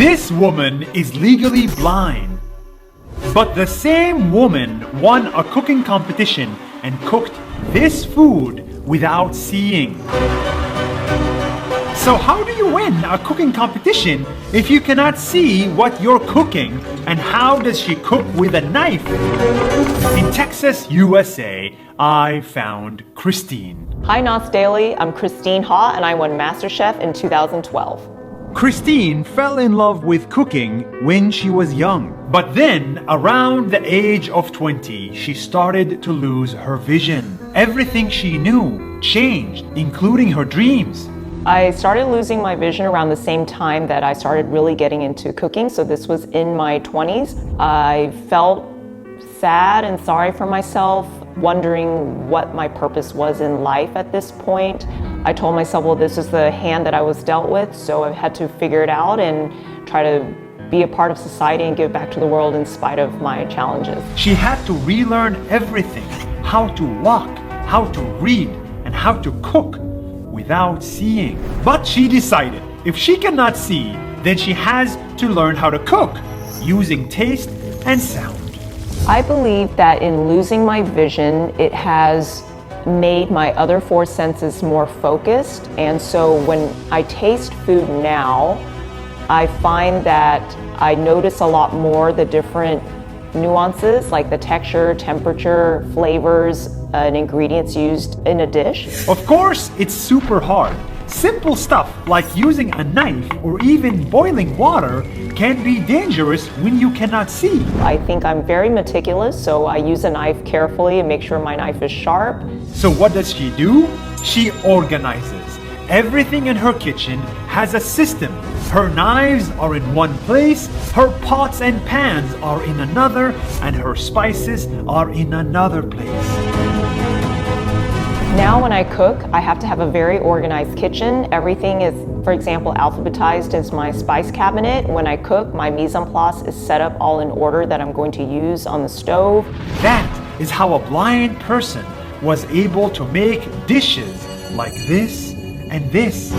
This woman is legally blind. But the same woman won a cooking competition and cooked this food without seeing. So how do you win a cooking competition if you cannot see what you're cooking? And how does she cook with a knife? In Texas, USA, I found Christine. Hi Nas Daily, I'm Christine Ha and I won Masterchef in 2012. Christine fell in love with cooking when she was young. But then, around the age of 20, she started to lose her vision. Everything she knew changed, including her dreams. I started losing my vision around the same time that I started really getting into cooking, so this was in my 20s. I felt sad and sorry for myself, wondering what my purpose was in life at this point. I told myself, well, this is the hand that I was dealt with, so I had to figure it out and try to be a part of society and give back to the world in spite of my challenges. She had to relearn everything, how to walk, how to read, and how to cook without seeing. But she decided if she cannot see, then she has to learn how to cook using taste and sound. I believe that in losing my vision, it has made my other four senses more focused. And so when I taste food now, I find that I notice a lot more the different nuances, like the texture, temperature, flavors, and ingredients used in a dish. Of course, it's super hard. Simple stuff like using a knife or even boiling water can be dangerous when you cannot see. I think I'm very meticulous, so I use a knife carefully and make sure my knife is sharp. So what does she do? She organizes. Everything in her kitchen has a system. Her knives are in one place, her pots and pans are in another, and her spices are in another place. Now when I cook, I have to have a very organized kitchen. Everything is, for example, alphabetized as my spice cabinet. When I cook, my mise en place is set up all in order that I'm going to use on the stove. That is how a blind person was able to make dishes like this and this.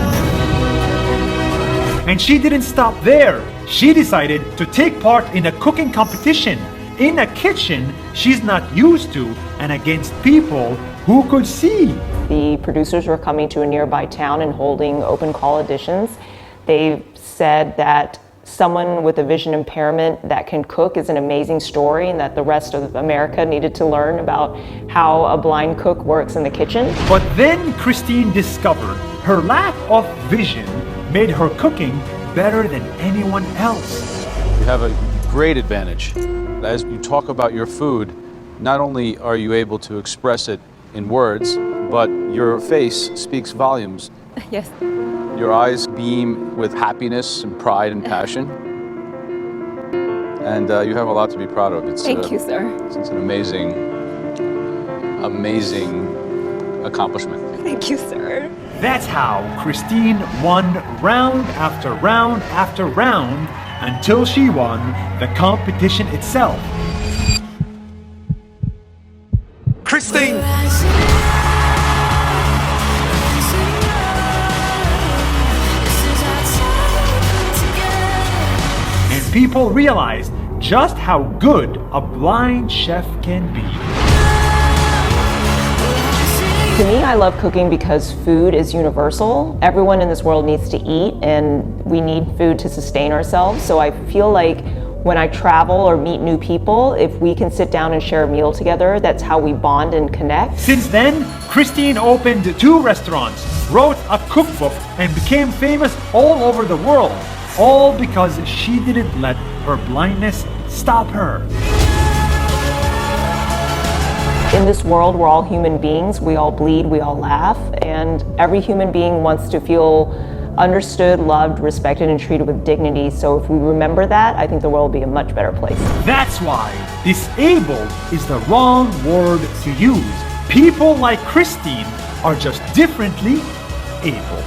And she didn't stop there. She decided to take part in a cooking competition in a kitchen she's not used to and against people who could see. The producers were coming to a nearby town and holding open call auditions. They said that someone with a vision impairment that can cook is an amazing story and that the rest of America needed to learn about how a blind cook works in the kitchen. But then Christine discovered her lack of vision made her cooking better than anyone else. You have a great advantage. As you talk about your food, not only are you able to express it in words, but your face speaks volumes. Yes. Your eyes beam with happiness and pride and passion. And you have a lot to be proud of. Thank you, sir. It's an amazing, amazing accomplishment. Thank you, sir. That's how Christine won round after round after round until she won the competition itself. Christine! And people realized just how good a blind chef can be. To me, I love cooking because food is universal. Everyone in this world needs to eat and we need food to sustain ourselves. So I feel like when I travel or meet new people, if we can sit down and share a meal together, that's how we bond and connect. Since then, Christine opened 2 restaurants, wrote a cookbook, and became famous all over the world. All because she didn't let her blindness stop her. In this world, we're all human beings. We all bleed, we all laugh, and every human being wants to feel understood, loved, respected, and treated with dignity. So if we remember that, I think the world will be a much better place. That's why disabled is the wrong word to use. People like Christine are just differently able.